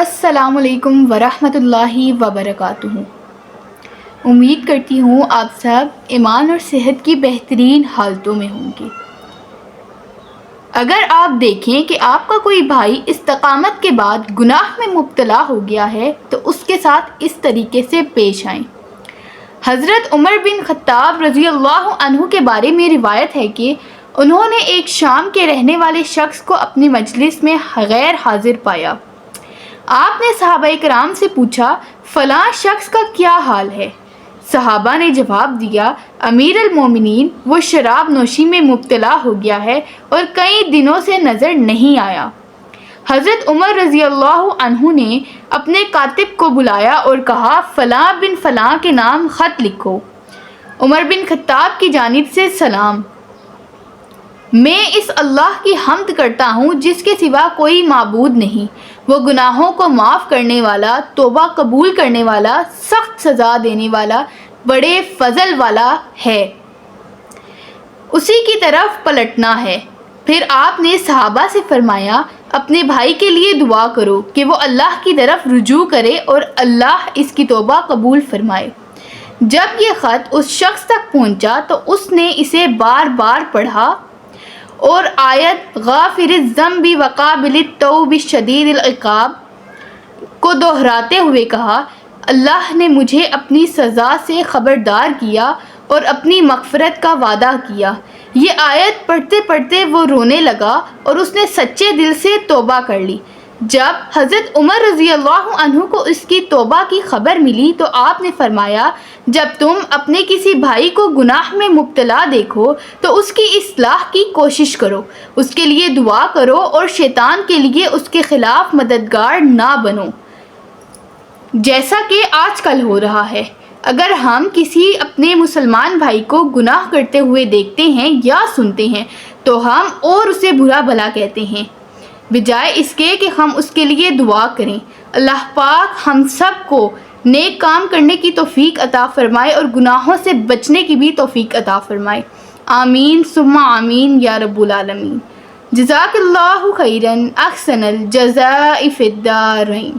السلام علیکم ورحمۃ اللہ وبرکاتہ۔ امید کرتی ہوں آپ سب ایمان اور صحت کی بہترین حالتوں میں ہوں گے۔ اگر آپ دیکھیں کہ آپ کا کوئی بھائی استقامت کے بعد گناہ میں مبتلا ہو گیا ہے تو اس کے ساتھ اس طریقے سے پیش آئیں۔ حضرت عمر بن خطاب رضی اللہ عنہ کے بارے میں روایت ہے کہ انہوں نے ایک شام کے رہنے والے شخص کو اپنی مجلس میں غیر حاضر پایا۔ آپ نے صحابہ کرام سے پوچھا، فلاں شخص کا کیا حال ہے؟ صحابہ نے جواب دیا، امیر المومنین، وہ شراب نوشی میں مبتلا ہو گیا ہے اور کئی دنوں سے نظر نہیں آیا۔ حضرت عمر رضی اللہ عنہ نے اپنے کاتب کو بلایا اور کہا، فلاں بن فلاں کے نام خط لکھو۔ عمر بن خطاب کی جانب سے سلام۔ میں اس اللہ کی حمد کرتا ہوں جس کے سوا کوئی معبود نہیں، وہ گناہوں کو معاف کرنے والا، توبہ قبول کرنے والا، سخت سزا دینے والا، بڑے فضل والا ہے، اسی کی طرف پلٹنا ہے۔ پھر آپ نے صحابہ سے فرمایا، اپنے بھائی کے لیے دعا کرو کہ وہ اللہ کی طرف رجوع کرے اور اللہ اس کی توبہ قبول فرمائے۔ جب یہ خط اس شخص تک پہنچا تو اس نے اسے بار بار پڑھا اور آیت غافر الذنب وقابل التوب شدید العقاب کو دہراتے ہوئے کہا، اللہ نے مجھے اپنی سزا سے خبردار کیا اور اپنی مغفرت کا وعدہ کیا۔ یہ آیت پڑھتے پڑھتے وہ رونے لگا اور اس نے سچے دل سے توبہ کر لی۔ جب حضرت عمر رضی اللہ عنہ کو اس کی توبہ کی خبر ملی تو آپ نے فرمایا، جب تم اپنے کسی بھائی کو گناہ میں مبتلا دیکھو تو اس کی اصلاح کی کوشش کرو، اس کے لیے دعا کرو اور شیطان کے لیے اس کے خلاف مددگار نہ بنو، جیسا کہ آج کل ہو رہا ہے۔ اگر ہم کسی اپنے مسلمان بھائی کو گناہ کرتے ہوئے دیکھتے ہیں یا سنتے ہیں تو ہم اور اسے برا بھلا کہتے ہیں، بجائے اس کے کہ ہم اس کے لیے دعا کریں۔ اللہ پاک ہم سب کو نیک کام کرنے کی توفیق عطا فرمائے اور گناہوں سے بچنے کی بھی توفیق عطا فرمائے۔ آمین ثم آمین یا رب العالمین۔ جزاک اللہ خیرا، احسن الجزاء فی الدارین۔